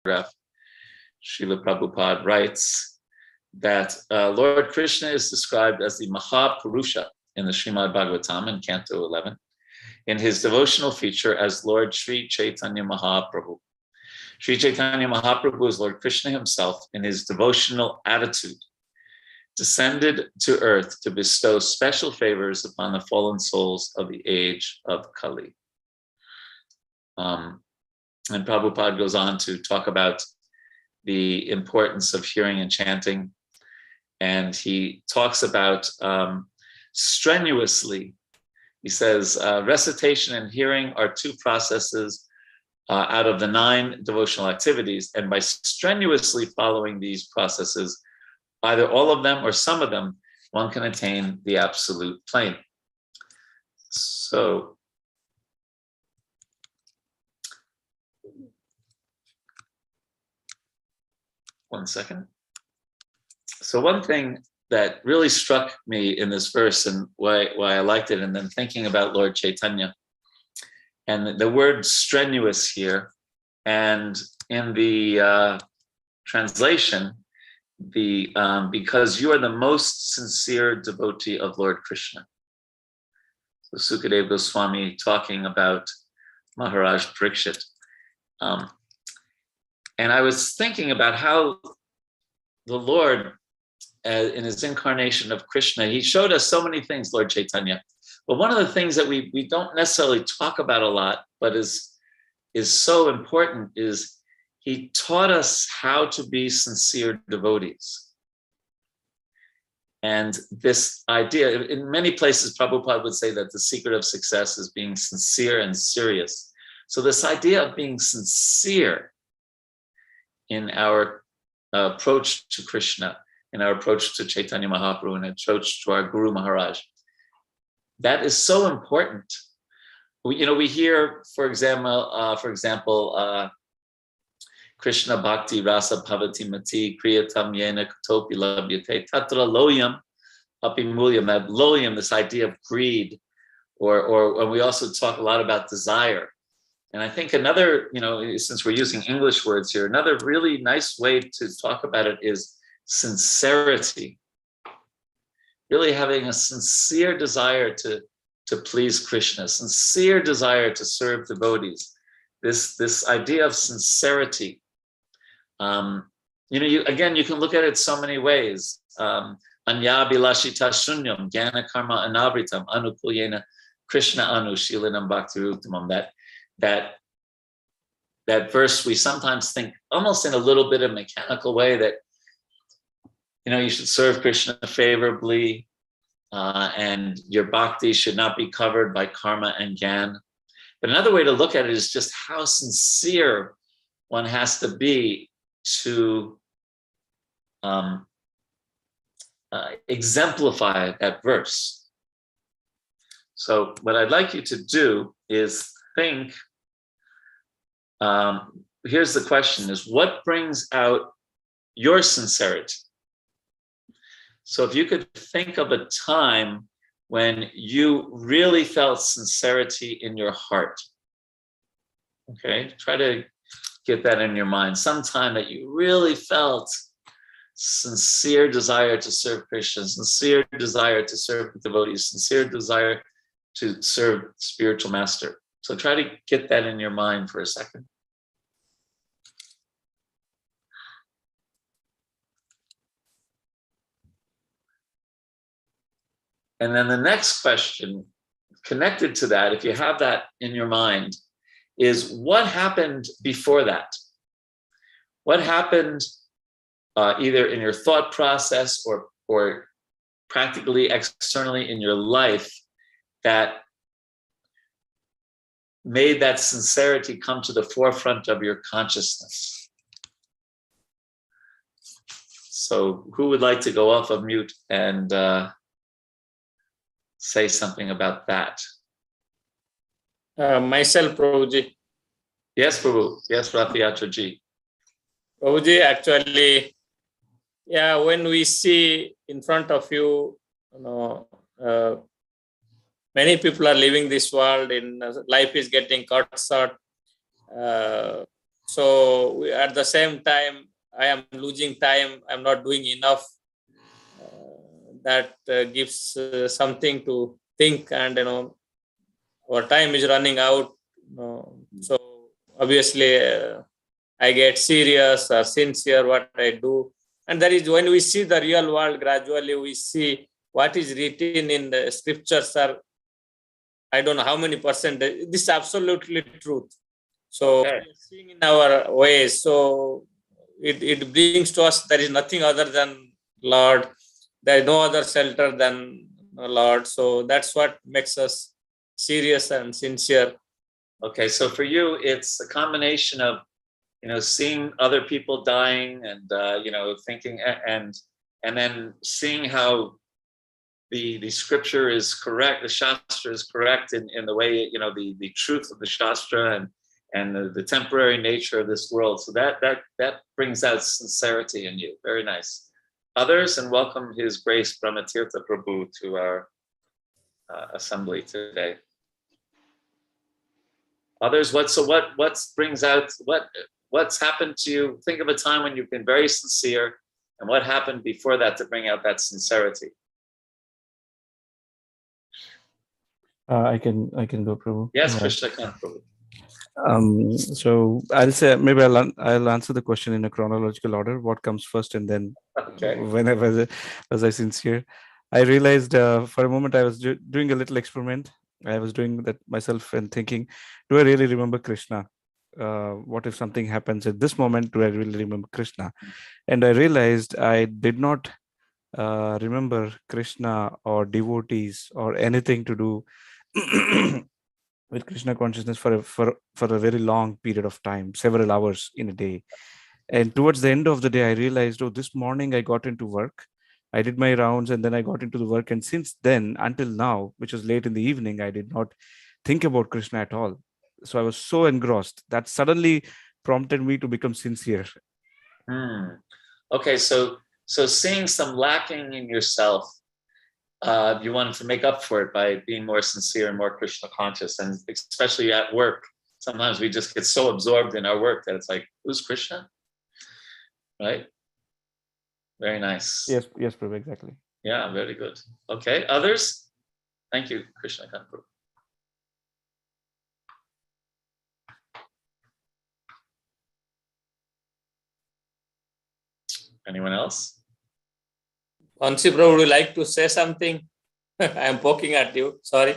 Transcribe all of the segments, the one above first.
paragraph, Srila Prabhupada writes that Lord Krishna is described as the Mahapurusha in the Srimad Bhagavatam in Canto 11, in his devotional feature as Lord Sri Caitanya Mahaprabhu. Sri Chaitanya Mahaprabhu is Lord Krishna himself in his devotional attitude, descended to earth to bestow special favors upon the fallen souls of the age of Kali. And Prabhupada goes on to talk about the importance of hearing and chanting. And he talks about strenuously, he says, recitation and hearing are two processes out of the 9 devotional activities. And by strenuously following these processes, either all of them or some of them, one can attain the absolute plane. So, one second. So one thing that really struck me in this verse and why I liked it, and then thinking about Lord Chaitanya, and the word strenuous here, and in the translation, because you are the most sincere devotee of Lord Krishna. So Sukadeva Goswami talking about Maharaj Parikshit. And I was thinking about how the Lord, in his incarnation of Krishna, he showed us so many things, Lord Chaitanya. But one of the things that we don't necessarily talk about a lot, but is so important, is he taught us how to be sincere devotees. And this idea, in many places, Prabhupada would say that the secret of success is being sincere and serious. So this idea of being sincere in our approach to Krishna, in our approach to Chaitanya Mahaprabhu, and approach to our Guru Maharaj, that is so important. We hear, for example, Krishna Bhakti Rasa Bhavati Mati Kriyatam Yena Katopi Labhyate Tatra Loyam Apimulyam. That loyam, this idea of greed, or we also talk a lot about desire. And I think another, since we're using English words here, another really nice way to talk about it is sincerity. Really having a sincere desire to please Krishna, sincere desire to serve devotees. This idea of sincerity. You can look at it so many ways. Anya bilashita shunyam jnana karma anavritam anukulyena Krishna anu shilinam bhakti ruptamam. That verse, we sometimes think almost in a little bit of mechanical way that you should serve Krishna favorably, and your bhakti should not be covered by karma and jnana. But another way to look at it is just how sincere one has to be to exemplify that verse. So what I'd like you to do is think, here's the question, is what brings out your sincerity? So if you could think of a time when you really felt sincerity in your heart, okay? Try to get that in your mind. Sometime that you really felt sincere desire to serve Krishna, sincere desire to serve the devotees, sincere desire to serve spiritual master. So try to get that in your mind for a second. And then the next question connected to that, if you have that in your mind, is what happened before that? What happened either in your thought process or practically externally in your life that made that sincerity come to the forefront of your consciousness? So who would like to go off of mute and say something about that? Myself, Prabhuji. Yes, Prabhu. Yes, Rathayatra ji. Prabhuji, actually, when we see in front of you, many people are leaving this world, and life is getting cut short. So at the same time, I am losing time. I'm not doing enough. That gives something to think, and our time is running out. So obviously, I get serious or sincere what I do, and that is when we see the real world. Gradually, we see what is written in the scriptures are, I don't know how many percent. This is absolutely truth. So Okay. we are seeing in our ways. So it brings to us there is nothing other than Lord. There is no other shelter than Lord. So that's what makes us serious and sincere. Okay, so for you, it's a combination of seeing other people dying and thinking and then seeing how the scripture is correct, the shastra is correct in the way the truth of the shastra and the temporary nature of this world. So that brings out sincerity in you. Very nice. Others, and welcome His Grace Brahmatirtha Prabhu to our assembly today. Others, what brings out what's happened to you? Think of a time when you've been very sincere, and what happened before that to bring out that sincerity. I can go, Prabhu. Yes, Krishna Kant Prabhu. So I'll say maybe I'll answer the question in a chronological order. What comes first, and then whenever was I sincere, I realized for a moment I was doing a little experiment. I was doing that myself and thinking, do I really remember Krishna? What if something happens at this moment? Do I really remember Krishna? And I realized I did not remember Krishna or devotees or anything to do with Krishna consciousness for a very long period of time, several hours in a day. And towards the end of the day, I realized, oh, this morning I got into work. I did my rounds and then I got into the work. And since then until now, which was late in the evening, I did not think about Krishna at all. So I was so engrossed that suddenly prompted me to become sincere. Okay, so seeing some lacking in yourself, you wanted to make up for it by being more sincere and more Krishna conscious, and especially at work. Sometimes we just get so absorbed in our work that it's like, who's Krishna? Right? Very nice. Yes, Prabhu, exactly. Yeah, very good. Okay, others? Thank you, Krishna Kant Prabhu. Anyone else? Vansi Prabhu, would you like to say something? I am poking at you. Sorry.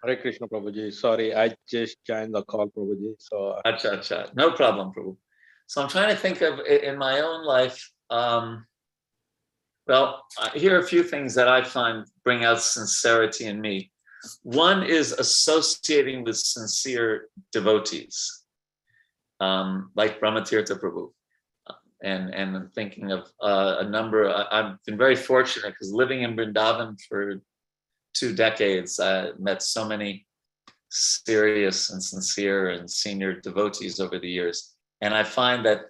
Hare Krishna, Prabhuji. Sorry, I just joined the call, Prabhuji. So, Acha. No problem, Prabhu. So I'm trying to think of in my own life. Well, here are a few things that I find bring out sincerity in me. One is associating with sincere devotees, like Brahmatirtha Prabhu. And thinking of a number, I've been very fortunate because living in Vrindavan for 2 decades, I met so many serious and sincere and senior devotees over the years. And I find that,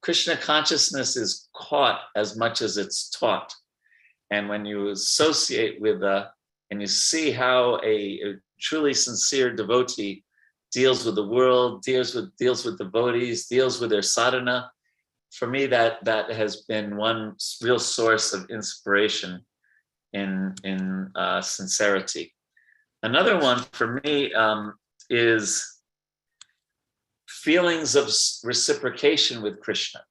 Krishna consciousness is caught as much as it's taught. And when you associate with, and you see how a truly sincere devotee deals with the world, deals with devotees, deals with their sadhana, for me that has been one real source of inspiration in sincerity. Another one for me is feelings of reciprocation with Krishna.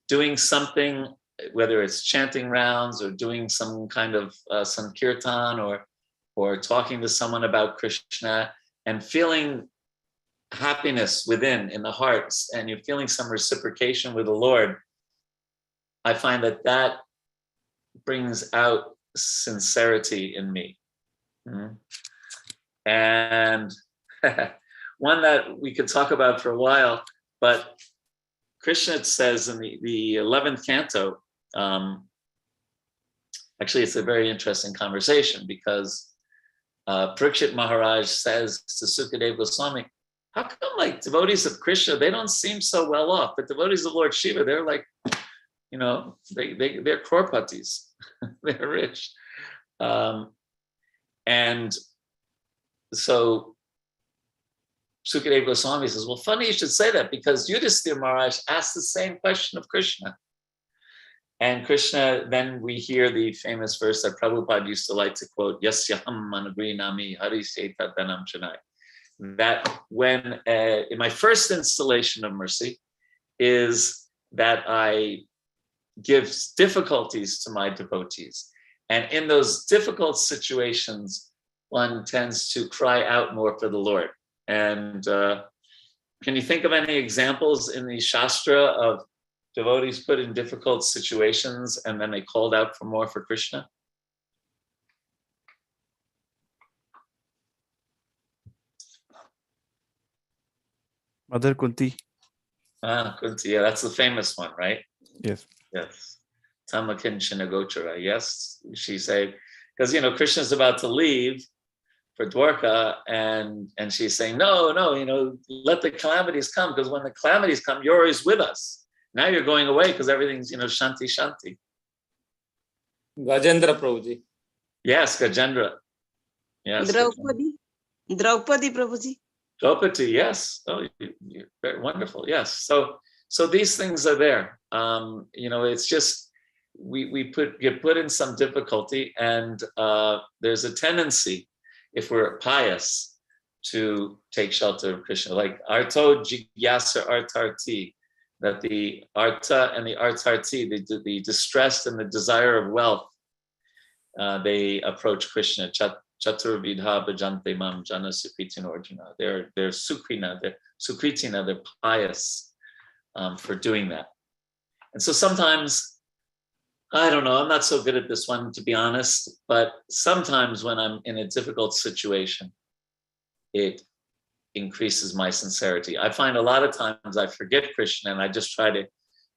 Doing something, whether it's chanting rounds or doing some kind of sankirtan or talking to someone about Krishna, and feeling happiness within, in the hearts, and you're feeling some reciprocation with the Lord, I find that brings out sincerity in me. And one that we could talk about for a while, but Krishna says in the 11th canto, actually it's a very interesting conversation because Parikshit Maharaj says to Sukadeva Goswami, how come like devotees of Krishna, they don't seem so well off, but devotees of Lord Shiva, they're like, they're crorpatis, they're rich. And so Sukadeva Goswami says, well, funny you should say that, because Yudhisthira Maharaj asked the same question of Krishna. And Krishna, then we hear the famous verse that Prabhupada used to like to quote, Yasyaham managrinami harisetatanam chanai. That when, in my first installation of mercy, is that I give difficulties to my devotees. And in those difficult situations, one tends to cry out more for the Lord. And can you think of any examples in the Shastra of devotees put in difficult situations and then they called out for more for Krishna? Mother Kunti. Kunti, yeah, that's the famous one, right? Yes. Yes. Tamakinchana Gochara. Yes, she said, because Krishna's about to leave for Dwarka, and she's saying, no, let the calamities come, because when the calamities come, you're always with us. Now you're going away because everything's, shanti, shanti. Gajendra Prabhuji. Yes, Gajendra. Yes. Draupadi Prabhuji. Draupadi, yes. Oh, you're very wonderful. Yes. So these things are there. It's just we get put in some difficulty, and there's a tendency, if we're pious, to take shelter of Krishna. Like Arto Jigyasa Artarti, that the Arta and the Artarti, the distressed and the desire of wealth, they approach Krishna. Chaturvidha bhajante mam jana sukritina arjuna. They're sukrina, they're sukritina, they're pious for doing that. And so sometimes, I don't know, I'm not so good at this one, to be honest, but sometimes when I'm in a difficult situation, it increases my sincerity. I find a lot of times I forget Krishna, and I just try to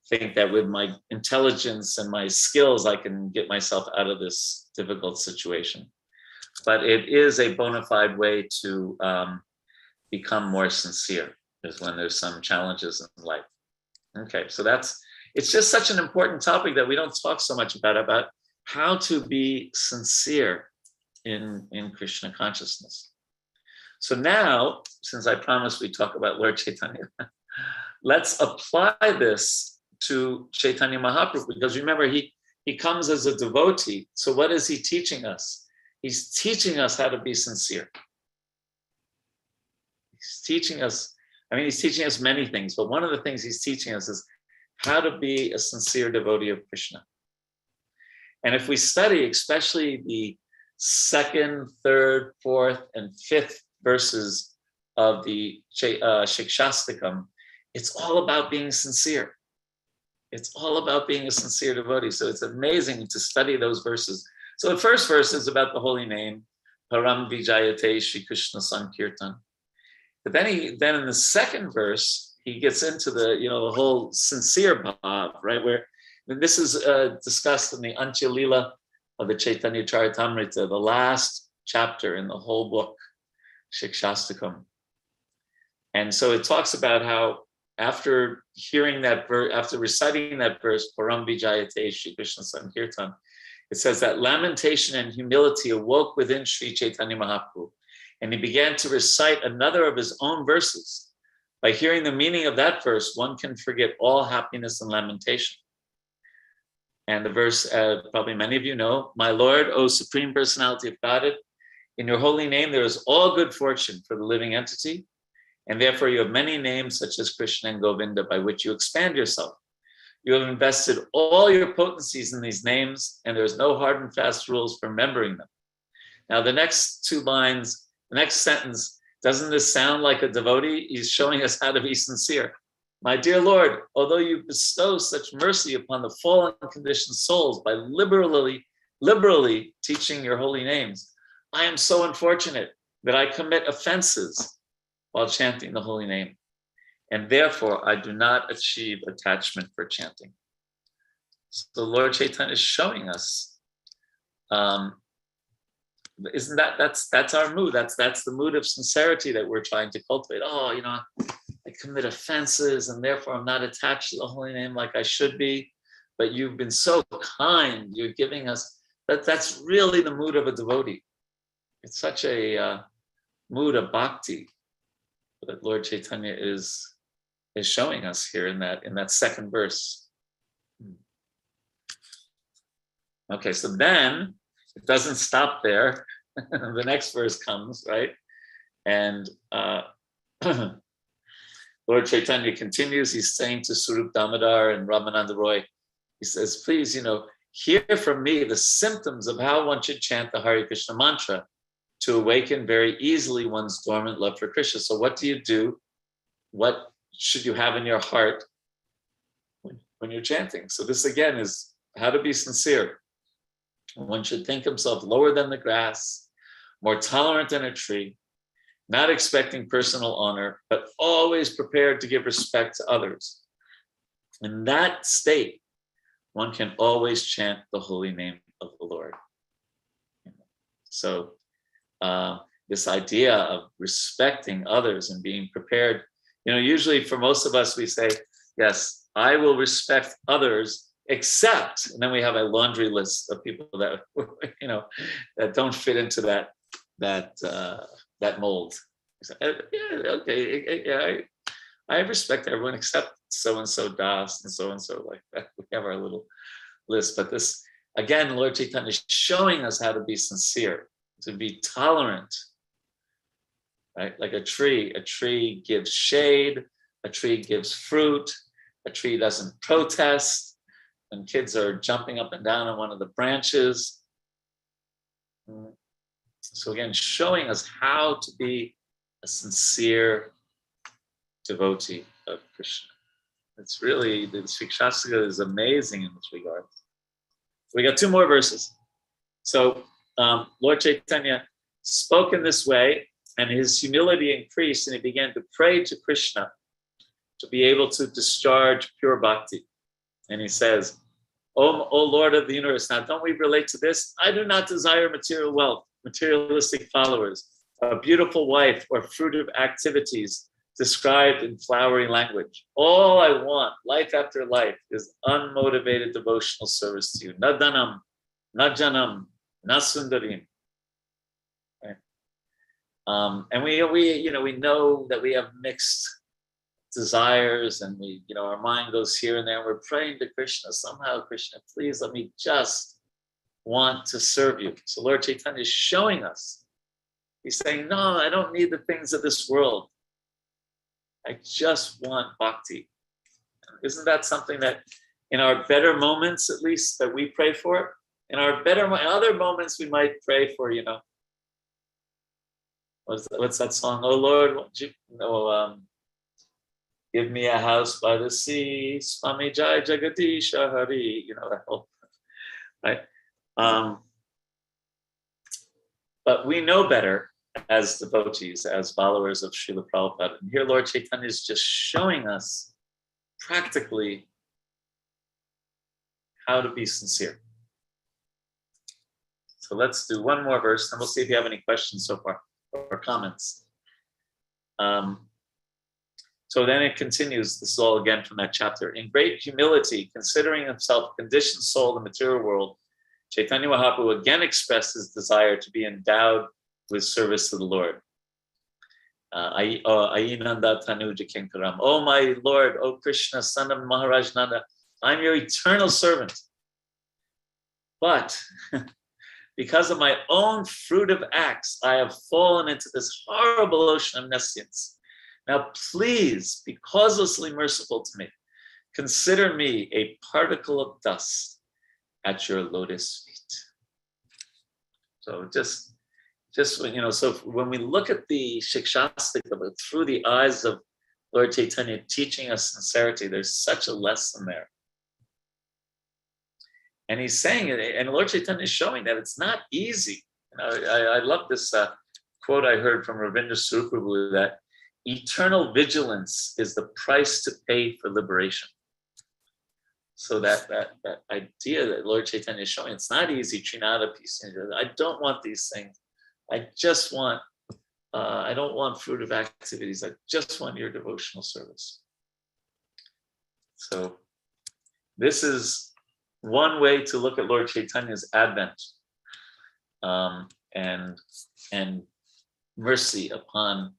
think that with my intelligence and my skills, I can get myself out of this difficult situation. But it is a bona fide way to become more sincere, is when there's some challenges in life. Okay, so it's just such an important topic that we don't talk so much about how to be sincere in Krishna consciousness. So now, since I promised we talk about Lord Chaitanya, let's apply this to Chaitanya Mahaprabhu, because remember, he comes as a devotee. So what is he teaching us? He's teaching us how to be sincere. He's teaching us many things, but one of the things he's teaching us is how to be a sincere devotee of Krishna. And if we study, especially the 2nd, 3rd, 4th, and 5th verses of the Shikshastakam, it's all about being sincere. It's all about being a sincere devotee. So it's amazing to study those verses. So the first verse is about the holy name, Param Vijayate Shri Krishna Sankirtan. But then in the 2nd verse, he gets into the whole sincere bhav, right? Where this is discussed in the Antya Lila of the Chaitanya Charitamrita, the last chapter in the whole book, Shikshastakam. And so it talks about how after hearing that verse, after reciting that verse, Param Vijayate Shri Krishna Sankirtan, it says that lamentation and humility awoke within Sri Chaitanya Mahaprabhu, and he began to recite another of his own verses. By hearing the meaning of that verse, one can forget all happiness and lamentation. And the verse, probably many of you know, my Lord, O Supreme Personality of Godhead, in your holy name there is all good fortune for the living entity, and therefore you have many names such as Krishna and Govinda by which you expand yourself. You have invested all your potencies in these names, and there's no hard and fast rules for remembering them. Now, the next 2 lines, the next sentence, doesn't this sound like a devotee? He's showing us how to be sincere. My dear Lord, although you bestow such mercy upon the fallen conditioned souls by liberally teaching your holy names, I am so unfortunate that I commit offenses while chanting the holy name, and therefore I do not achieve attachment for chanting. So Lord Chaitanya is showing us, isn't that's our mood? That's the mood of sincerity that we're trying to cultivate. I commit offenses, and therefore I'm not attached to the holy name like I should be. But you've been so kind. You're giving us that's really the mood of a devotee. It's such a mood of bhakti that Lord Chaitanya is showing us here in that second verse. Okay, so then it doesn't stop there. The next verse comes, right? And Lord Chaitanya continues. He's saying to Swarup Damodar and Ramananda Roy, he says, please, hear from me the symptoms of how one should chant the Hare Krishna mantra to awaken very easily one's dormant love for Krishna. So what do you do? What should you have in your heart when you're chanting? So this again is how to be sincere. One should think himself lower than the grass, more tolerant than a tree, not expecting personal honor, but always prepared to give respect to others. In that state, one can always chant the holy name of the Lord. So this idea of respecting others and being prepared, usually for most of us, we say, yes, I will respect others, except, and then we have a laundry list of people that, that don't fit into that mold. I respect everyone except so-and-so Das and so-and-so, like that. We have our little list. But this, again, Lord Chaitanya is showing us how to be sincere, to be tolerant, right? Like a tree gives shade, a tree gives fruit, a tree doesn't protest, and kids are jumping up and down on one of the branches. So again, showing us how to be a sincere devotee of Krishna. It's really, the Shikshastra is amazing in this regard. We got two more verses. So Lord Chaitanya spoke in this way, and his humility increased, and he began to pray to Krishna to be able to discharge pure bhakti. And he says, O Lord of the universe, now don't we relate to this? I do not desire material wealth, materialistic followers, a beautiful wife, or fruitive activities described in flowery language. All I want, life after life, is unmotivated devotional service to you. Na dhanam, na janam, na sundarim. Right? And we know that we have mixed desires, and our mind goes here and there. We're praying to Krishna. Somehow, Krishna, please let me just want to serve you. So Lord Chaitanya is showing us. He's saying, no, I don't need the things of this world. I just want bhakti. Isn't that something that in our better moments, at least, that we pray for? In our other moments, we might pray for, what's that song? Oh Lord, won't you give me a house by the sea, Swami Jai Jagadisha Hari, that whole, right? But we know better as devotees, as followers of Srila Prabhupada. And here Lord Chaitanya is just showing us practically how to be sincere. So let's do one more verse, and we'll see if you have any questions so far or comments. So then it continues. This is all again from that chapter. In great humility, considering himself a conditioned soul in the material world, Chaitanya Mahaprabhu again expressed his desire to be endowed with service to the Lord. Ayinanda Tanuja Kinkaram. Oh my Lord, oh Krishna, son of Maharaj Nanda, I'm your eternal servant. But because of my own fruitive acts, I have fallen into this horrible ocean of nescience. Now please be causelessly merciful to me. Consider me a particle of dust at your lotus feet. So just so when we look at the Shikshastra through the eyes of Lord Chaitanya teaching us sincerity, there's such a lesson there. And he's saying it, and Lord Chaitanya is showing that it's not easy. I love this quote I heard from Ravindra Suprabhu, that eternal vigilance is the price to pay for liberation. So that idea that Lord Chaitanya is showing, it's not easy. Trinada peace. I don't want these things. I just want, I don't want fruitive activities. I just want your devotional service. So this is one way to look at Lord Chaitanya's advent. And mercy upon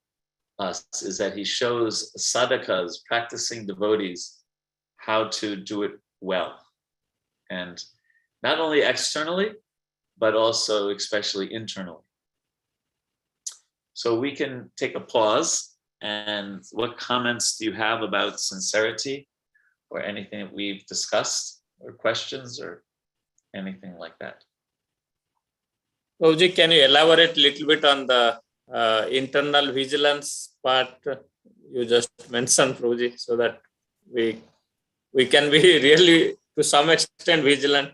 us is that he shows sadhakas, practicing devotees, how to do it well. And not only externally, but also especially internally. So we can take a pause. And what comments do you have about sincerity or anything that we've discussed, or questions or anything like that? Prabhuji, can you elaborate a little bit on the internal vigilance part you just mentioned, Prabhuji, so that we can be really to some extent vigilant?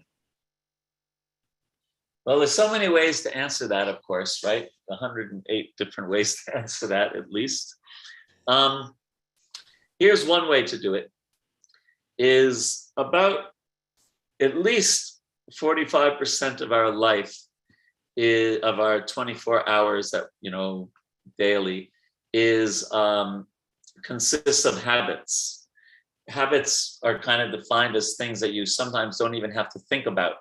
Well, there's so many ways to answer that, of course, right? 108 different ways to answer that, at least. Here's one way to do it, is about at least 45% of our life, of our 24 hours that, daily, consists of habits. Habits are kind of defined as things that you sometimes don't even have to think about,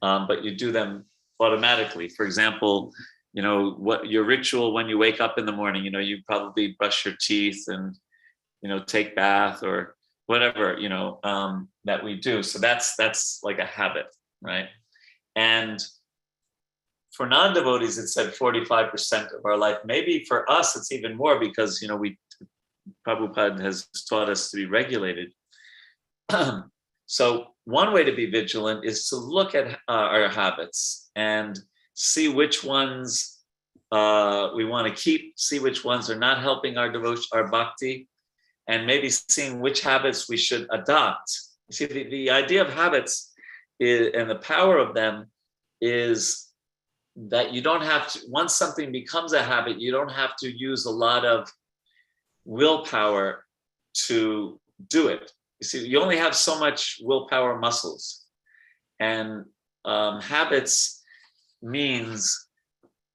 but you do them automatically. For example, what your ritual when you wake up in the morning, you probably brush your teeth and, take bath or whatever, that we do. So that's like a habit, right? And for non-devotees, it said 45% of our life. Maybe for us, it's even more because, Prabhupada has taught us to be regulated. So one way to be vigilant is to look at our habits and see which ones we want to keep, see which ones are not helping our devotion, our bhakti, and maybe seeing which habits we should adopt. You see, the idea of habits and the power of them is that you don't have to, once something becomes a habit, you don't have to use a lot of willpower to do it. You see, you only have so much willpower muscles, and habits means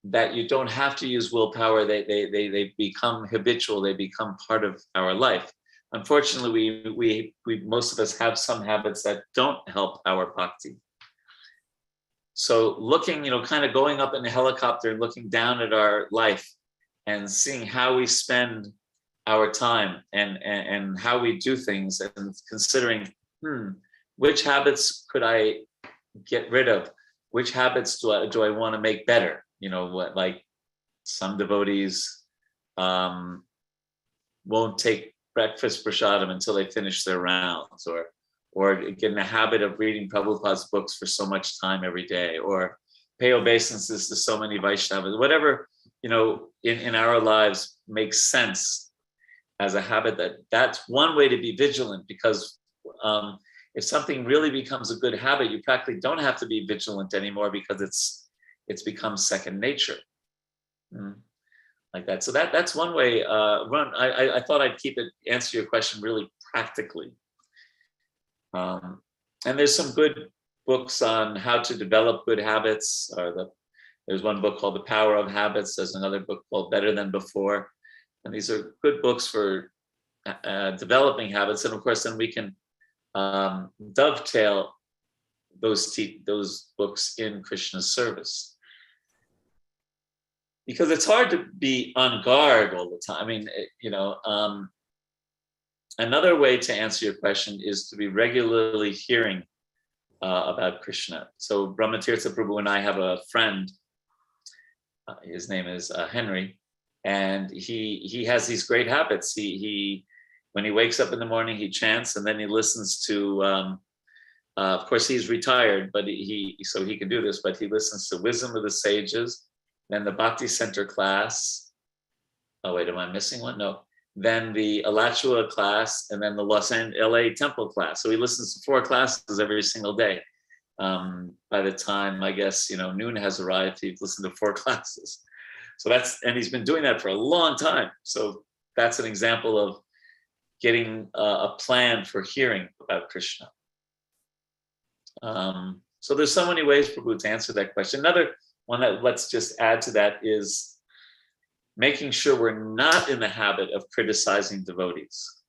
that you don't have to use willpower. They become habitual. They become part of our life. Unfortunately, we most of us have some habits that don't help our bhakti. So looking, kind of going up in a helicopter and looking down at our life and seeing how we spend our time and how we do things, and considering, which habits could I get rid of? Which habits do I want to make better? What, like some devotees won't take breakfast prasadam until they finish their rounds, or get in the habit of reading Prabhupada's books for so much time every day, or pay obeisances to so many Vaishnavas, whatever, in our lives makes sense as a habit. That's one way to be vigilant, because if something really becomes a good habit, you practically don't have to be vigilant anymore because it's become second nature. Like that. So that's one way. I thought I'd answer your question really practically. And there's some good books on how to develop good habits. There's one book called The Power of Habits. There's another book called Better Than Before. And these are good books for developing habits. And of course, then we can dovetail those books in Krishna's service. Because it's hard to be on guard all the time. I mean, another way to answer your question is to be regularly hearing about Krishna. So Brahmatirtha Prabhu and I have a friend. His name is Henry, and he has these great habits. He when he wakes up in the morning, he chants, and then he listens to. Of course, he's retired, but so he can do this. But he listens to Wisdom of the Sages, then the Bhakti Center class. Oh wait, am I missing one? No. Then the Alachua class, and then the LA Temple class. So he listens to 4 classes every single day. By the time, I guess, noon has arrived, he's listened to 4 classes. So and he's been doing that for a long time. So that's an example of getting a plan for hearing about Krishna. So there's so many ways, Prabhu, to answer that question. Another one that let's just add to that is making sure we're not in the habit of criticizing devotees.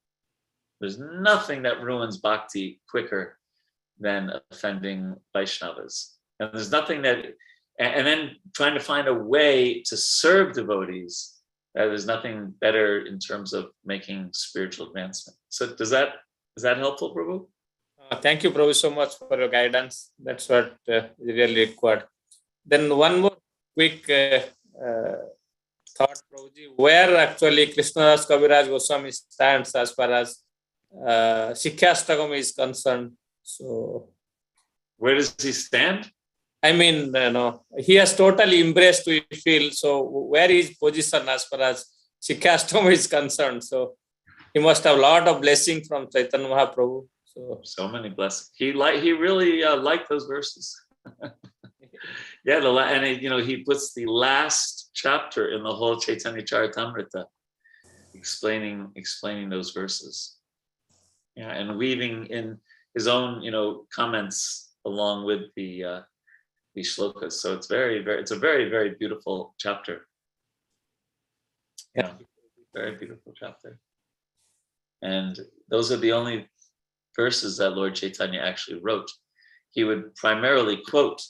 There's nothing that ruins bhakti quicker than offending Vaishnavas. And there's nothing that and then trying to find a way to serve devotees. There's nothing better in terms of making spiritual advancement. So is that helpful, Prabhu? Thank you, Prabhu, so much for your guidance. That's what is really required. Then one more quick thought, Prabhuji, where actually Krishnadas Kaviraj Goswami stands as far as Shiksha-stakam is concerned. So, where does he stand? I mean, he has totally embraced, we feel. So, where is his position as far as Shiksha-stakam is concerned? So, he must have a lot of blessing from Chaitanya Mahaprabhu. So many blessings. He really liked those verses. Yeah, and he puts the last chapter in the whole Caitanya Charitamrita, explaining those verses. Yeah, and weaving in his own comments along with the shlokas. So it's it's a very, very beautiful chapter. Yeah, very beautiful chapter. And those are the only verses that Lord Chaitanya actually wrote. He would primarily quote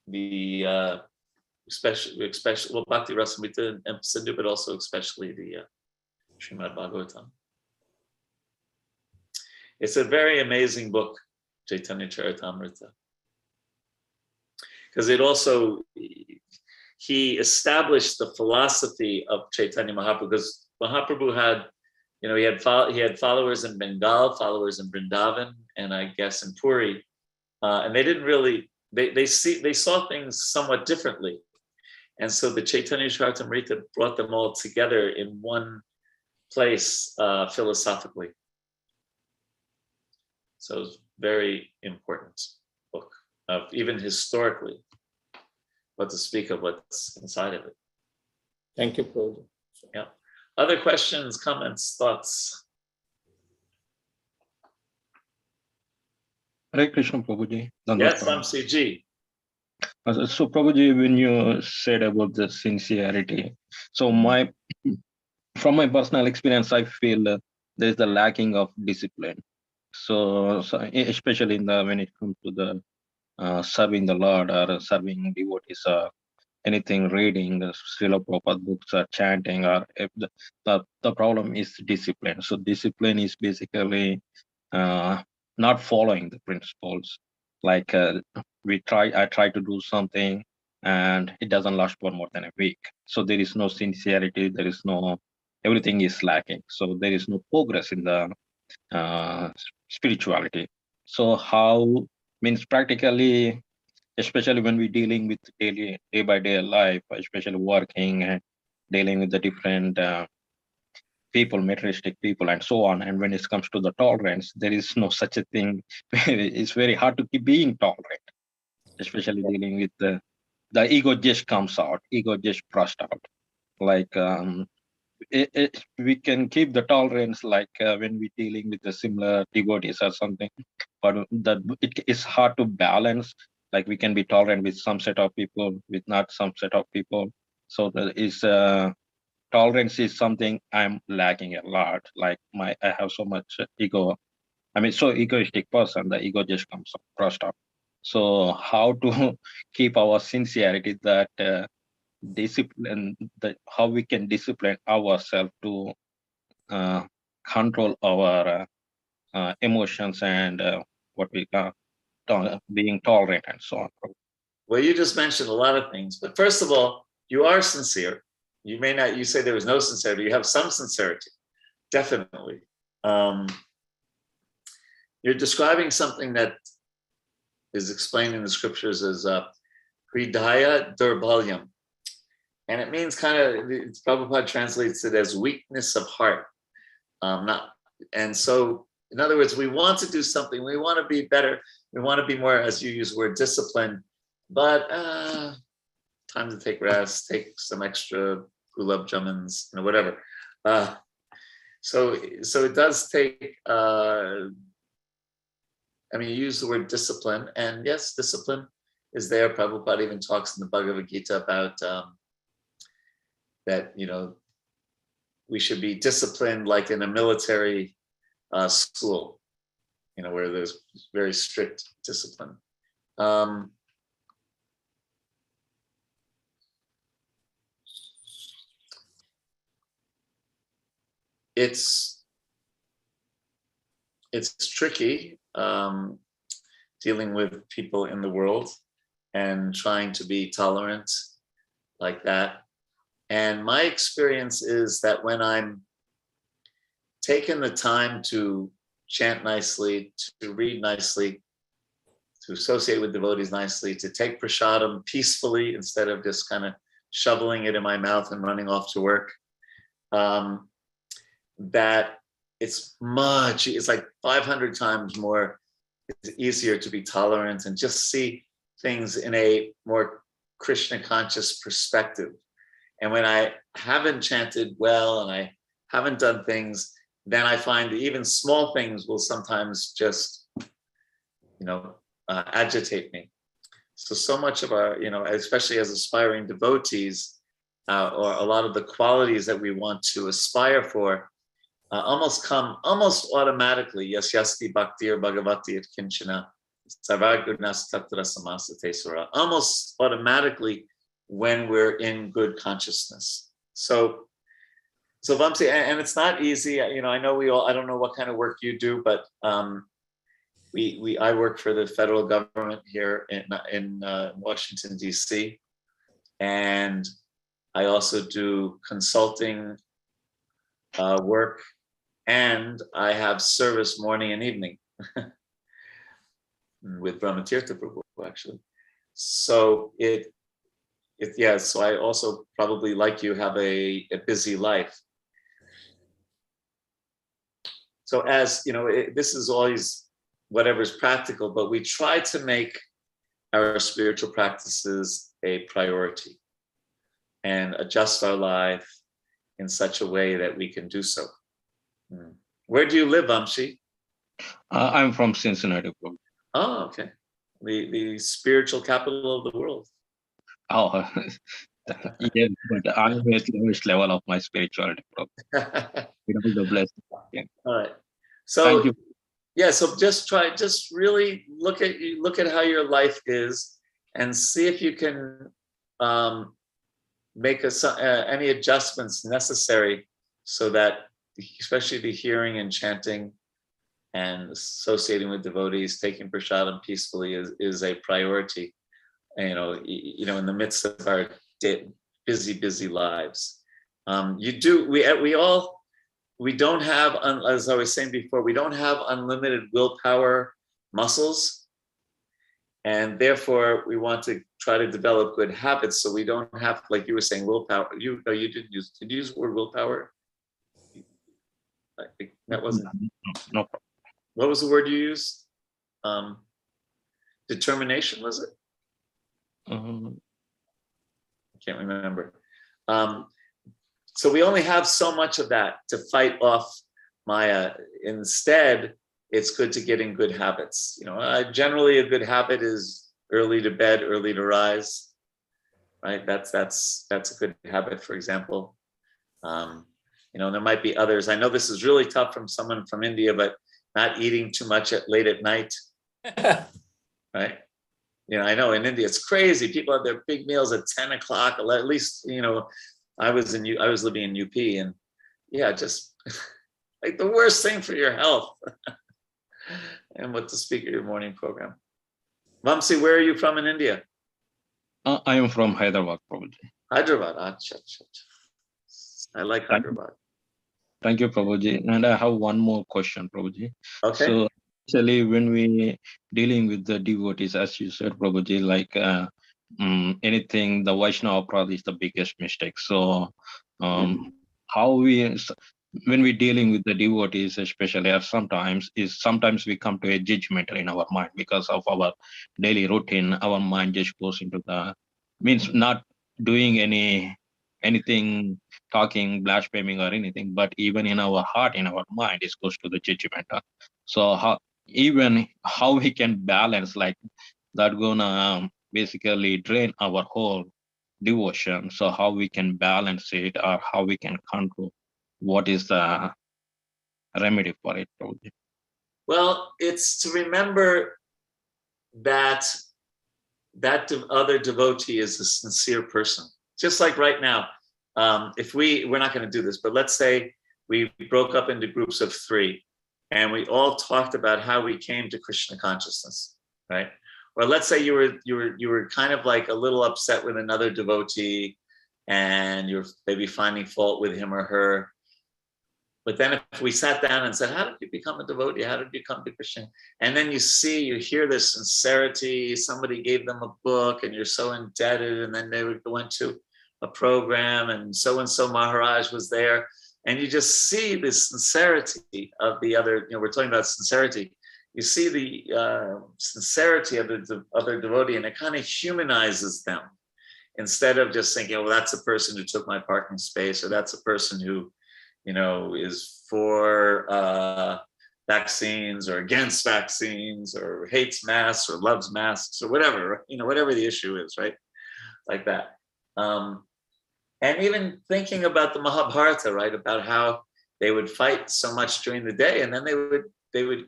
the especially Bhakti Rasamrita and Sindhu, but also especially the Srimad Bhagavatam. It's a very amazing book, Caitanya Charitamrita, because it also he established the philosophy of Chaitanya Mahaprabhu. Because Mahaprabhu had he had followers in Bengal, followers in Vrindavan, and I guess in Puri, and they didn't really they saw things somewhat differently, and so the Caitanya Charitamrita brought them all together in one place philosophically. So it's very important book, even historically, what to speak of what's inside of it. Thank you, Prabhu. Yeah. Other questions, comments, thoughts? Hare Krishna, Prabhuji. Yes, I'm CG. So, Prabhuji, when you said about the sincerity, so from my personal experience, I feel there is the lacking of discipline. So especially when it comes to the serving the Lord or serving devotees or anything, reading the Srila Prabhupada books or chanting, or if the problem is discipline. So discipline is basically not following the principles. Like I try to do something and it doesn't last for more than a week. So there is no sincerity. There is no, everything is lacking. So there is no progress in the spirituality. So how means practically, especially when we're dealing with day by day life, especially working and dealing with the different people, materialistic people, and so on. And when it comes to the tolerance, there is no such a thing. It's very hard to keep being tolerant, especially dealing with the ego just comes out, ego just brushed out. Like we can keep the tolerance, like when we're dealing with the similar devotees or something, but that it is hard to balance. Like we can be tolerant with some set of people, with not some set of people. So there is tolerance is something I'm lacking a lot. Like I have so much ego. I mean, so egoistic person, the ego just comes crushed up. So how to keep our sincerity, that discipline, that how we can discipline ourselves to control our emotions and what we being tolerant and so on. Well, you just mentioned a lot of things, but first of all, you are sincere. You may not, you say there was no sincerity, you have some sincerity, definitely. You're describing something that is explained in the scriptures as hridaya durbalyam. And it means Prabhupada translates it as weakness of heart. And so, in other words, we want to do something, we want to be better, we want to be more, as you use the word, disciplined, but time to take rest, take some extra gulab jamans, whatever. So it does take, you use the word discipline, and yes, discipline is there. Prabhupada even talks in the Bhagavad Gita about that, we should be disciplined like in a military school, where there's very strict discipline. it's tricky dealing with people in the world and trying to be tolerant like that. And my experience is that when I'm taking the time to chant nicely, to read nicely, to associate with devotees nicely, to take prasadam peacefully instead of just kind of shoveling it in my mouth and running off to work, that it's like 500 times more, it's easier to be tolerant and just see things in a more Krishna conscious perspective. And when I haven't chanted well and I haven't done things, then I find that even small things will sometimes just, agitate me. So much of our, especially as aspiring devotees, or a lot of the qualities that we want to aspire for, almost automatically. Yasyasti bhakti or bhagavati at kinchana sarvagunas tatra samasate sura. Almost automatically when we're in good consciousness. So Vamsi, and it's not easy. I know I don't know what kind of work you do, but I work for the federal government here in Washington, D.C. And I also do consulting work, and I have service morning and evening with Brahmatirtha Prabhu, actually. So so I also probably, like you, have a busy life. So as this is always whatever's practical, but we try to make our spiritual practices a priority and adjust our life in such a way that we can do so. Where do you live, Vamshi? I'm from Cincinnati. Oh, okay. The spiritual capital of the world. Oh, yeah, but I'm at the lowest level of my spirituality. The blessing. Yeah. All right. So thank you. Yeah, so just really look at how your life is and see if you can make any adjustments necessary so that, especially the hearing and chanting and associating with devotees, taking prasadam peacefully is a priority. In the midst of our busy lives. We don't have, as I was saying before, we don't have unlimited willpower muscles. And therefore, we want to try to develop good habits so we don't have, like you were saying, willpower. Did you use the word willpower? That wasn't. No. What was the word you used? Determination, was it? I can't remember. So we only have so much of that to fight off Maya. Instead, it's good to get in good habits. Generally a good habit is early to bed, early to rise, right? That's a good habit, for example. There might be others. I know this is really tough from someone from India, but not eating too much late at night, right? I know in India it's crazy. People have their big meals at 10 o'clock. At least, I was living in UP, and just like the worst thing for your health. And what to speak at your morning program. Vamsi, where are you from in India? I am from Hyderabad, Prabhuji. Hyderabad. I like Hyderabad. Thank you, Prabhuji. And I have one more question, Prabhuji. Okay. So actually, when we dealing with the devotees, as you said, Prabhuji, like anything, the Vaishnava Aparadha is the biggest mistake. So when we're dealing with the devotees, especially sometimes we come to a judgment in our mind because of our daily routine. Our mind just goes into means not doing anything, talking, blaspheming or anything, but even in our heart, in our mind, it goes to the judgment. So how we can balance like that gonna basically drain our whole devotion. So how we can balance it, or how we can control, what is the remedy for it? Well, it's to remember that other devotee is a sincere person. Just like right now, if we're not going to do this, but let's say we broke up into groups of 3, and we all talked about how we came to Krishna consciousness, right? Or let's say you were kind of like a little upset with another devotee, and you're maybe finding fault with him or her. But then if we sat down and said, how did you become a devotee? How did you come to Krishna? And then you hear this sincerity, somebody gave them a book and you're so indebted, and then they went to a program and so Maharaj was there. And you just see this sincerity of the other, we're talking about sincerity. You see the sincerity of the other devotee, and it kind of humanizes them. Instead of just thinking, well, that's a person who took my parking space, or that's a person who, is for vaccines or against vaccines, or hates masks or loves masks, or whatever, whatever the issue is, right? Like that. And even thinking about the Mahabharata, right? About how they would fight so much during the day, and then they would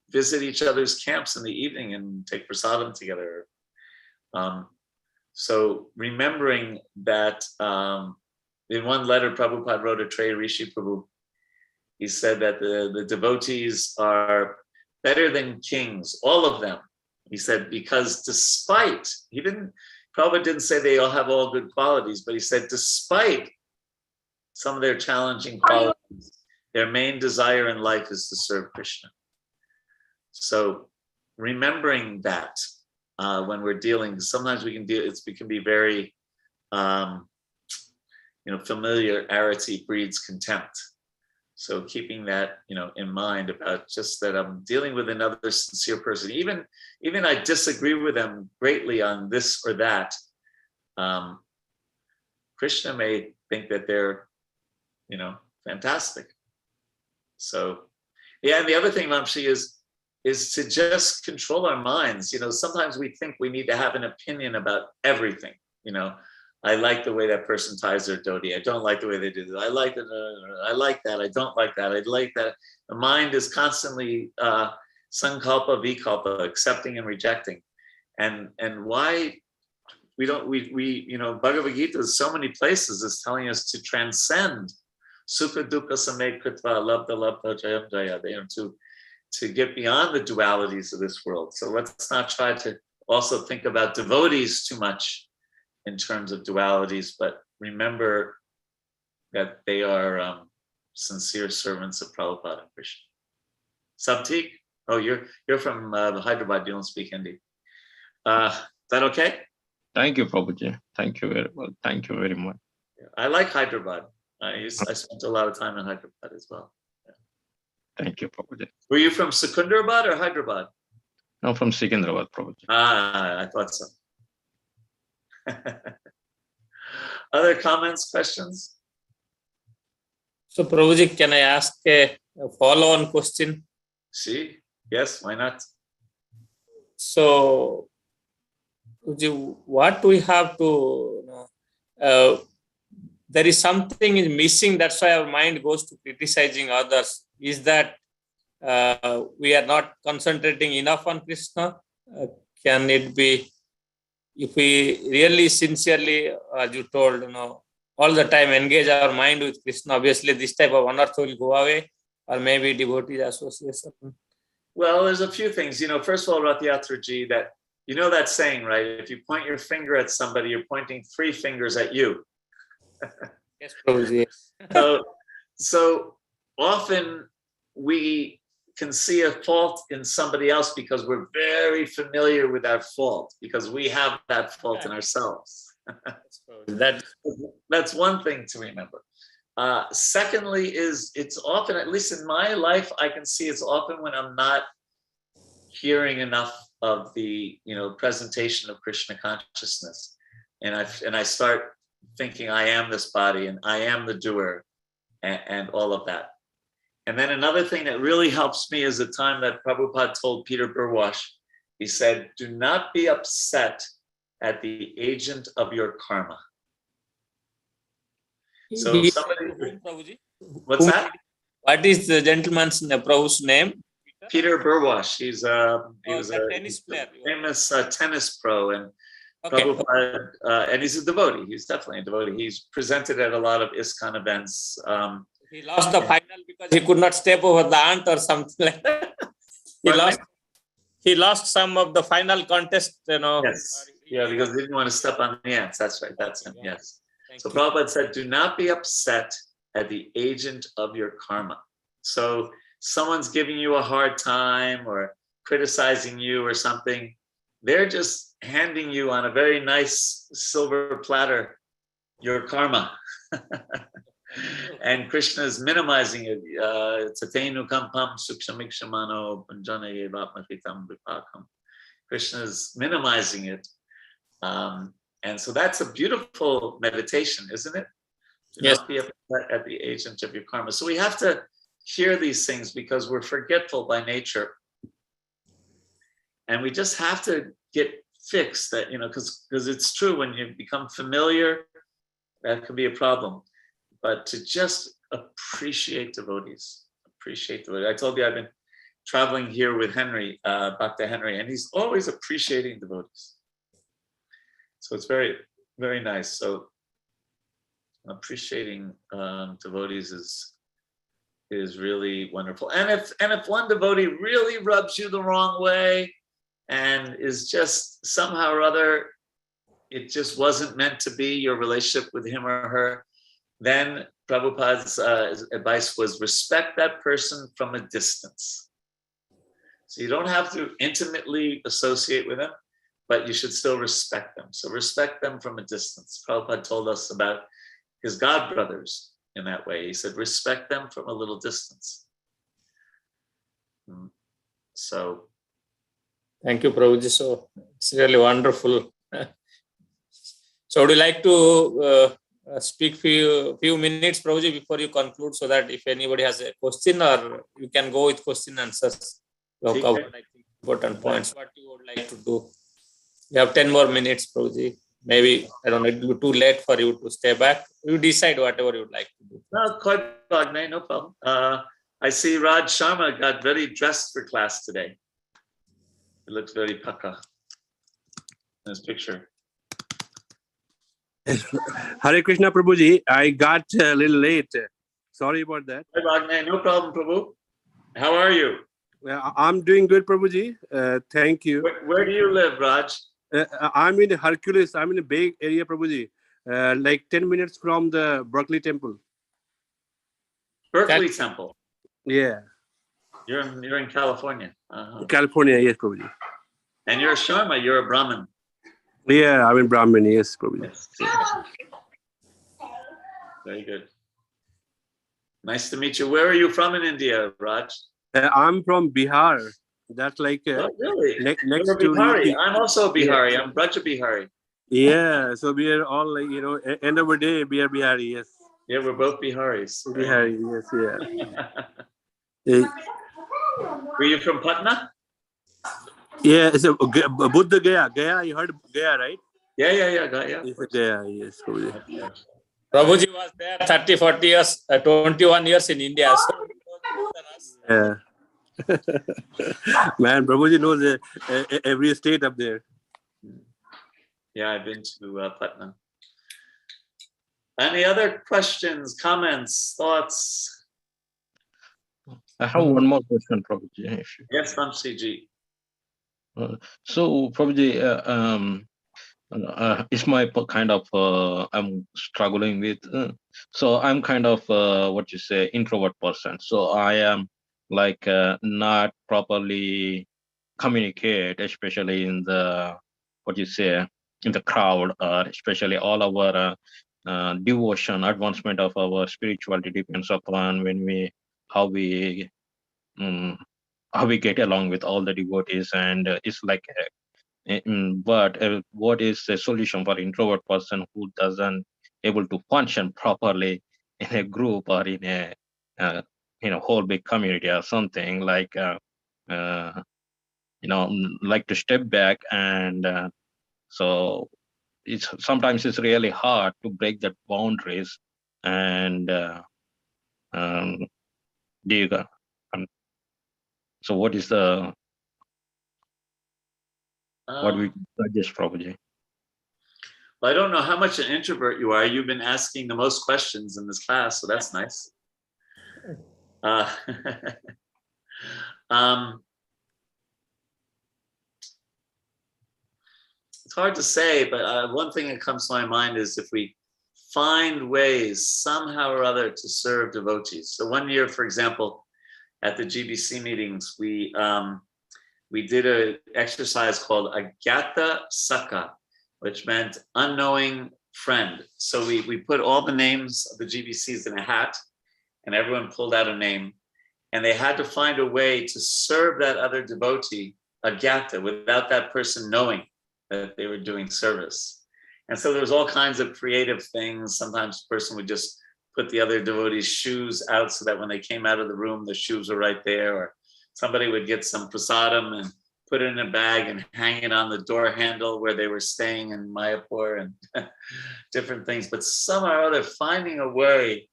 visit each other's camps in the evening and take prasadam together. So remembering that, in one letter, Prabhupada wrote a Treya Rishi Prabhu. He said that the devotees are better than kings, all of them. He said, because despite, Prabhupada didn't say they all have all good qualities, but he said, despite some of their challenging qualities, their main desire in life is to serve Krishna. So remembering that when we're dealing, sometimes we can be very, familiarity breeds contempt. So keeping that, in mind about just that I'm dealing with another sincere person, even I disagree with them greatly on this or that. Krishna may think that they're, fantastic. So, yeah. And the other thing, Vamshi, is to just control our minds. Sometimes we think we need to have an opinion about everything. I like the way that person ties their dhoti. I don't like the way they do that. I like that. I like that. I don't like that. I like that. The mind is constantly sankalpa, vikalpa, accepting and rejecting. And why we Bhagavad Gita, so many places is telling us to transcend sukha dukkha same kritva labdha labdha jayam jaya, to get beyond the dualities of this world. So let's not try to also think about devotees too much in terms of dualities, but remember that they are sincere servants of Prabhupada and Krishna. Sabtik? Oh, you're from Hyderabad. You don't speak Hindi. Is that okay? Thank you, Prabhuji. Thank you very well. Thank you very much. I like Hyderabad. I spent a lot of time in Hyderabad as well. Thank you, Prabhuji. Were you from Secunderabad or Hyderabad? No, from Secunderabad, Prabhuji. I thought so. Other comments, questions? So, Prabhuji, can I ask a follow-on question? See, yes, why not? So, what do we have to? There is something is missing. That's why our mind goes to criticizing others. Is that we are not concentrating enough on Krishna? Can it be? If we really sincerely, as you told, all the time engage our mind with Krishna, obviously this type of anartha will go away, or maybe devotee association. Well, there's a few things. First of all, Rathiyatraji, that that saying, right? If you point your finger at somebody, you're pointing 3 fingers at you. Yes, Prabhuji. So often we can see a fault in somebody else because we're very familiar with that fault, because we have that fault in ourselves. That's one thing to remember. Secondly, it's often, at least in my life, I can see it's often when I'm not hearing enough of the presentation of Krishna consciousness, and I start thinking I am this body and I am the doer, and all of that. And then another thing that really helps me is the time that Prabhupada told Peter Burwash. He said, do not be upset at the agent of your karma. So somebody, what's that? What is the gentleman's Prabhu's name? Peter Burwash. He was a tennis player. Famous tennis pro, and Okay. Prabhupada, and he's a devotee. He's definitely a devotee. He's presented at a lot of ISKCON events. He lost the final because he could not step over the ant or something like that. He lost some of the final contest, Yes. Yeah, because he didn't want to step on the ants. That's right. That's him. Yes. So Prabhupada said, do not be upset at the agent of your karma. So someone's giving you a hard time or criticizing you or something. They're just handing you on a very nice silver platter your karma. And Krishna is minimizing it. Tatenu kampam sukshamikshamano panjana evatmakitam vipakam. Krishna is minimizing it. And so that's a beautiful meditation, isn't it? Do Yes. not be upset at the agent of your karma. So we have to hear these things because we're forgetful by nature. And we just have to get fixed that, because it's true, when you become familiar, that could be a problem. But to just appreciate devotees. I told you I've been traveling here with Henry, Bhakta Henry, and he's always appreciating devotees. So it's very, very nice. So appreciating devotees is really wonderful. And if one devotee really rubs you the wrong way and is just somehow or other, it just wasn't meant to be your relationship with him or her, then Prabhupada's advice was respect that person from a distance. So you don't have to intimately associate with them, but you should still respect them. So respect them from a distance. Prabhupada told us about his god brothers in that way. He said, respect them from a little distance. So. Thank you, Prabhuji. So it's really wonderful. So would you like to speak few minutes, Prabhuji, before you conclude, so that if anybody has a question, or you can go with question answers. You have covered, I think, important points. What you would like to do? You have 10 more minutes, Prabhuji. Maybe, I don't know, it will be too late for you to stay back. You decide whatever you would like to do. No, quite fine, no problem. I see Raj Sharma got very dressed for class today. He looks very paka in his picture. Hare Krishna, Prabhuji. I got a little late. Sorry about that. No problem, Prabhu. How are you? I'm doing good, Prabhuji. Thank you. Where do you live, Raj? I'm in Hercules. I'm in the Bay Area, Prabhuji. Like 10 minutes from the Berkeley Temple. Berkeley Temple? Yeah. You're in California. California, yes, Prabhuji. And you're a Sharma, you're a Brahmin. Yeah, I'm in Brahmin, yes, Prabhuji. Yes. Very good. Nice to meet you. Where are you from in India, Raj? I'm from Bihar. That's like really? next you're to Vihari. I'm also Bihari. Yeah. I'm Vraja Bihari. Yeah, so we are all like, end of the day, we are Bihari, yes. Yeah, we're both Biharis. Bihari, yes, yeah. Were you from Patna? Yeah, so Buddha Gaya. Gaya, you heard Gaya, right? Yeah. It's Gaya, yes. Prabhuji was there 30, 40 years, 21 years in India. So yeah. Man, Prabhuji knows every state up there. Yeah, I've been to Patna. Any other questions, comments, thoughts? I have one more question, Prabhuji. Yes, Vamsiji. So, Prabhuji, it's my kind of I'm struggling with. So I'm kind of introvert person. So I am like not properly communicate, especially in the in the crowd, especially all our devotion, advancement of our spirituality depends upon how we get along with all the devotees, and it's like but what is the solution for introvert person who doesn't able to function properly in a group or in a whole big community or something, like like to step back, and so sometimes it's really hard to break that boundaries, and do you got so what is the what we suggest, Prabhuji? Well, I don't know how much an introvert you are. You've been asking the most questions in this class, so that's nice. It's hard to say, but one thing that comes to my mind is if we find ways somehow or other to serve devotees. So one year, for example, at the GBC meetings, we did an exercise called Agyata Saka, which meant unknowing friend. So we put all the names of the GBCs in a hat, and everyone pulled out a name, and they had to find a way to serve that other devotee, Agyata, without that person knowing that they were doing service. And so there was all kinds of creative things. Sometimes the person would just put the other devotee's shoes out so that when they came out of the room, the shoes were right there. Or somebody would get some prasadam and put it in a bag and hang it on the door handle where they were staying in Mayapur, and different things. But somehow or other, finding a way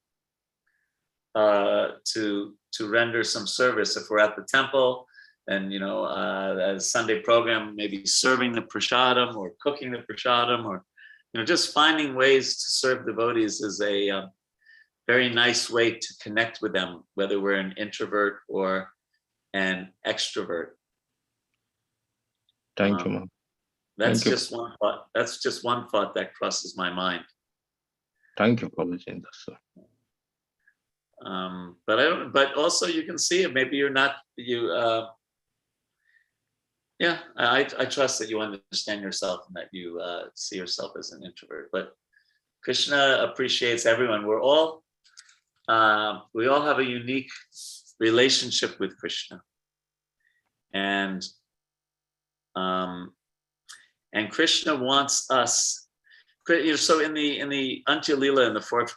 to render some service. If we're at the temple, and as Sunday program, maybe serving the prasadam or cooking the prasadam, or just finding ways to serve devotees is a very nice way to connect with them, whether we're an introvert or an extrovert. Thank you, Mom. That's just one thought. That's just one thought that crosses my mind. Thank you, Prabhuji. But also you can see it. Maybe you're not I trust that you understand yourself and that you see yourself as an introvert. But Krishna appreciates everyone. We all have a unique relationship with Krishna, and Krishna wants us. So in the Antya Lila, in the 4th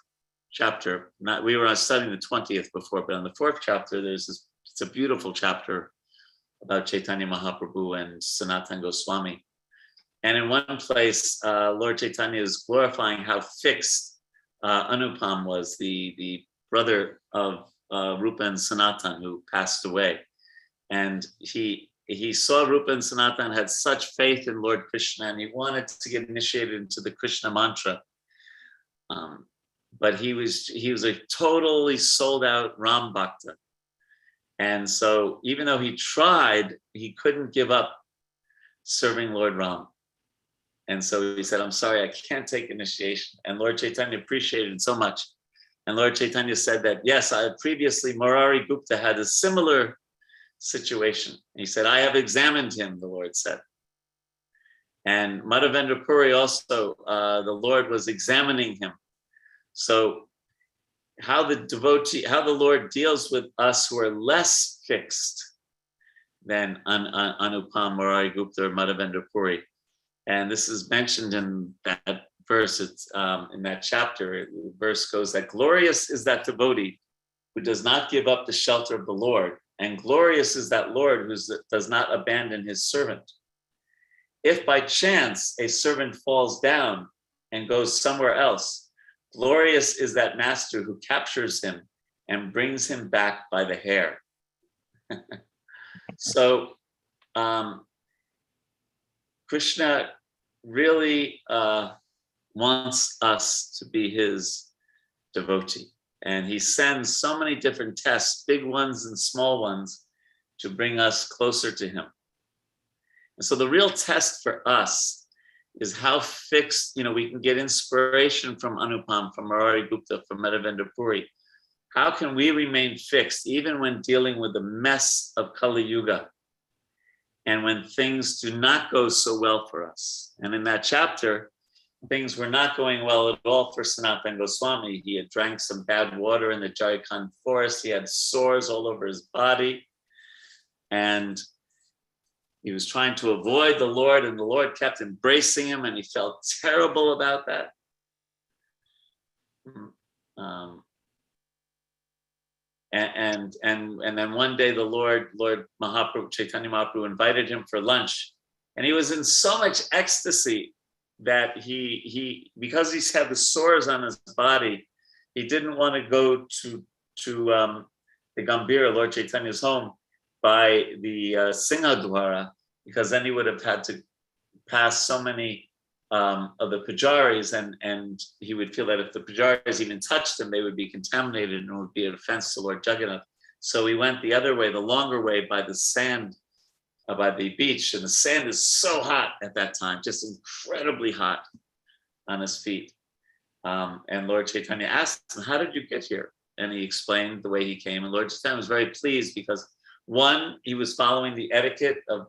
chapter, we were studying the 20th before, but in the 4th chapter, it's a beautiful chapter about Caitanya Mahaprabhu and Sanatana Goswami. And in one place, Lord Chaitanya is glorifying how fixed Anupam was, the brother of Rupa and Sanatan, who passed away. And he saw Rupa and Sanatan had such faith in Lord Krishna, and he wanted to get initiated into the Krishna mantra. But he was a totally sold out Ram Bhakta. And so even though he tried, he couldn't give up serving Lord Ram. And so he said, I'm sorry, I can't take initiation. And Lord Chaitanya appreciated it so much. And Lord Chaitanya said that, yes, previously Murari Gupta had a similar situation. And he said, I have examined him, the Lord said. And Madhavendra Puri also, the Lord was examining him. So how the Lord deals with us who are less fixed than Anupam, Murari Gupta, or Madhavendra Puri. And this is mentioned in that verse, in that chapter. The verse goes that glorious is that devotee who does not give up the shelter of the Lord, and glorious is that Lord who does not abandon his servant. If by chance a servant falls down and goes somewhere else, glorious is that master who captures him and brings him back by the hair. So Krishna really wants us to be his devotee. And he sends so many different tests, big ones and small ones, to bring us closer to him. And so the real test for us is how fixed, we can get inspiration from Anupam, from Murari Gupta, from Madhavendra Puri. How can we remain fixed even when dealing with the mess of Kali Yuga and when things do not go so well for us? And in that chapter, things were not going well at all for Sanatana Goswami. He had drank some bad water in the Jharkhand forest. He had sores all over his body. And he was trying to avoid the Lord, and the Lord kept embracing him, and he felt terrible about that. And then one day the Lord Mahaprabhu, Chaitanya Mahaprabhu, invited him for lunch, and he was in so much ecstasy that he because he's had the sores on his body, he didn't want to go to the Gambhira, Lord Chaitanya's home, by the Singhadwara, because then he would have had to pass so many of the pujaris, and he would feel that if the pujaris even touched him, they would be contaminated and it would be an offense to Lord Jagannath. So he went the other way, the longer way, by the sand, by the beach, and the sand is so hot at that time, just incredibly hot on his feet. And Lord Chaitanya asked him, "How did you get here?" And he explained the way he came. And Lord Chaitanya was very pleased because, one, he was following the etiquette of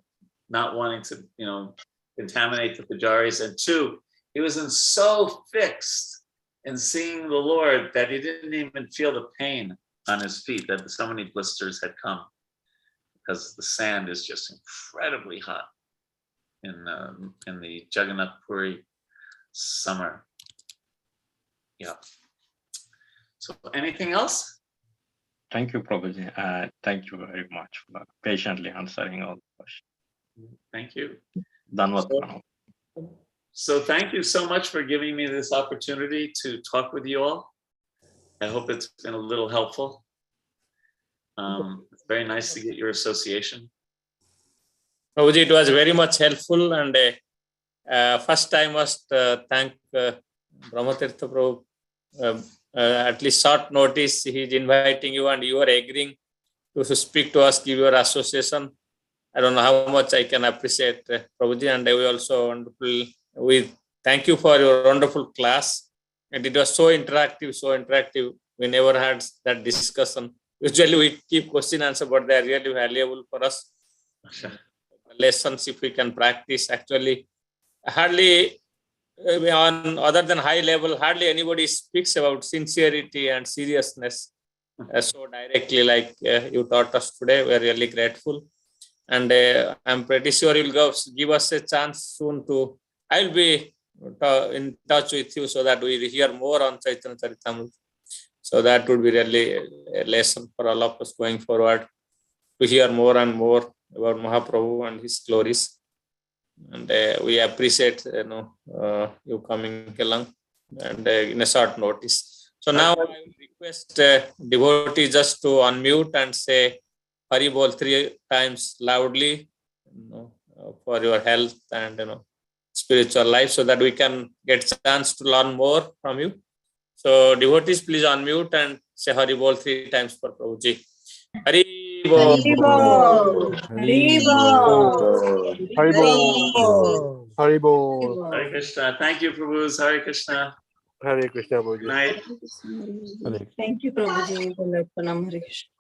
not wanting to, contaminate the pujaris, and two, he was so fixed in seeing the Lord that he didn't even feel the pain on his feet, that so many blisters had come, because the sand is just incredibly hot in the Jagannath Puri summer. Yeah. So anything else? Thank you, Prabhuji. Thank you very much for patiently answering all the questions. Thank you. Dhanwad. So thank you so much for giving me this opportunity to talk with you all. I hope it's been a little helpful. It's very nice to get your association. Prabhuji, it was very much helpful, and first I must thank Brahmatirtha Prabhu. At least short notice, he is inviting you and you are agreeing to speak to us, give your association. I don't know how much I can appreciate Prabhuji, and we also wonderful. We thank you for your wonderful class, and it was so interactive. We never had that discussion. Usually we keep question answer, but they are really valuable for us. Lessons, if we can practice, actually, hardly on other than high level, hardly anybody speaks about sincerity and seriousness so directly like you taught us today. We are really grateful. And I'm pretty sure you'll give us a chance soon to, I'll be in touch with you so that we hear more on Chaitanya Charitamrita. So that would be really a lesson for all of us going forward, to hear more and more about Mahaprabhu and his glories. And we appreciate you coming along and in a short notice. So now I request devotees just to unmute and say Hari Bol 3 times loudly, for your health and spiritual life, so that we can get chance to learn more from you. So devotees, please unmute and say Hari Bol 3 times for Prabhuji. Hari Bol. Hari Bol. Hari Bol. Hari Bol. Hari Bol. Hare Krishna. Thank you, Prabhu. Hare Krishna. Hare Krishna, Prabhuji. Good night. Thank you, Prabhuji. Hare Krishna.